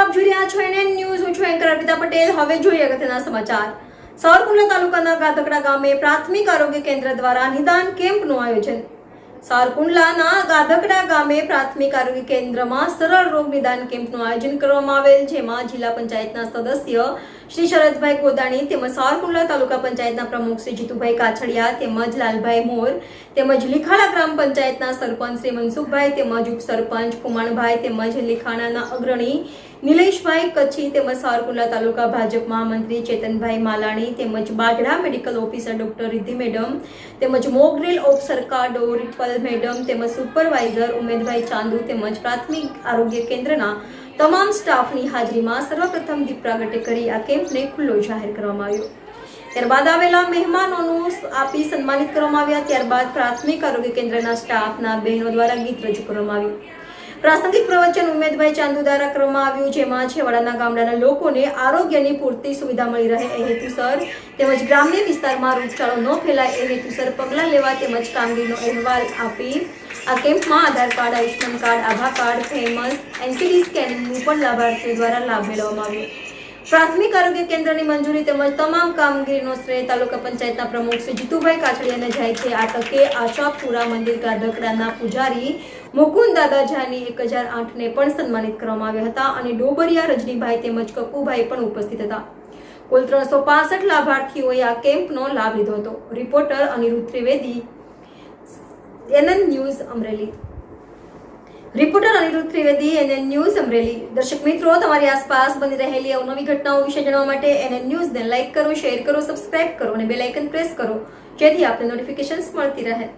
આપ જોઈ રહ્યા છો NN ન્યૂઝ. હું છું એન્કર અર્પિતા પટેલ. હવે જોઈએ અગત્યના સમાચાર. સાવરકુંડલા તાલુકાના ગાધકડા ગામે પ્રાથમિક આરોગ્ય કેન્દ્ર દ્વારા નિદાન કેમ્પનું આયોજન. સાવરકુંડલાના ગાધકડા ગામે પ્રાથમિક આરોગ્ય કેન્દ્રમાં સરળ રોગ નિદાન કેમ્પનું આયોજન કરવામાં આવેલ, જેમાં જિલ્લા પંચાયતના સદસ્ય શ્રી શરદભાઈ ગોદાણી તેમજ સાવરકુંડલા તાલુકા પંચાયતના પ્રમુખ શ્રી જીતુભાઈ કાછડિયા તેમજ લાલભાઈ મોર તેમજ લીખાણા ગ્રામ પંચાયતના સરપંચ શ્રી મનસુખભાઈ તેમજ ઉપસરપંચ કુમાણભાઈ તેમજ લીખાણાના અગ્રણી નિલેશભાઈ કચ્છી તેમજ સાવરકુંડલા તાલુકા ભાજપ મહામંત્રી ચેતનભાઈ માલાણી તેમજ Bagda medical officer doctor Riddhi madam તેમજ મોગરેલ ઓફ સરકાડો રિપલ મેડમ તેમજ સુપરવાઇઝર ઉમેદભાઈ ચાંદુ તેમજ પ્રાથમિક આરોગ્ય કેન્દ્રના તમામ સ્ટાફની હાજરીમાં સર્વપ્રથમ દીપ પ્રાગટ્ય કરી આ કેમ્પને ખુલ્લો જાહેર કરવામાં આવ્યો. ત્યારબાદ આવેલા મહેમાનોનું આપી સન્માનિત કરવામાં આવ્યા. ત્યારબાદ પ્રાથમિક આરોગ્ય કેન્દ્રના સ્ટાફના બહેનો દ્વારા ગીત રજૂ કરવામાં આવ્યું. પ્રાસંગિક પ્રવચન ઉમેદભાઈ ચાંદુ દ્વારા કરવામાં આવ્યું, જેમાં છેવાડાના ગામડાના લોકોને આરોગ્યની પૂરતી સુવિધા મળી રહે એ હેતુસર તેમજ ગ્રામ્ય વિસ્તારમાં રોગચાળો ન ફેલાય એ હેતુસર પગલાં લેવા તેમજ કામગીરીનો અહેવાલ આપી આ કેમ્પમાં આધાર કાર્ડ, આયુષ્માન કાર્ડ, આભા કાર્ડ, ફેમસ NCD સ્કેનિંગનું પણ લાભાર્થીઓ દ્વારા લાભ મેળવવામાં આવ્યો. પ્રાથમિક આરોગ્ય કેન્દ્રની મંજૂરી તેમજ તમામ કામગીરીનો શ્રેય તાલુકા પંચાયતના પ્રમુખ શ્રી જીતુભાઈ કાછડિયાને જાય છે. આ તકે આશાપુરા મંદિર ગાધકડાના પૂજારી મુકુંદ દાદા જાની 1008 ને પણ સન્માનિત કરવામાં આવ્યા હતા અને ડોબરિયા રજનીભાઈ તેમજ કકુભાઈ પણ ઉપસ્થિત હતા. કુલ 365 લાભાર્થીઓએ આ કેમ્પનો લાભ લીધો હતો. Reporter Anirudh Trivedi, NN news Amreli. NN news Amreli. દર્શક મિત્રો, તમારી આસપાસ બની રહેલી અવનવી ઘટનાઓ વિશે જાણવા માટે NN ન્યૂઝને લાઇક કરો, શેર કરો, સબસ્ક્રાઇબ કરો અને બેલ આઇકન પ્રેસ કરો, જેથી આપને નોટિફિકેશન્સ મળતી રહે.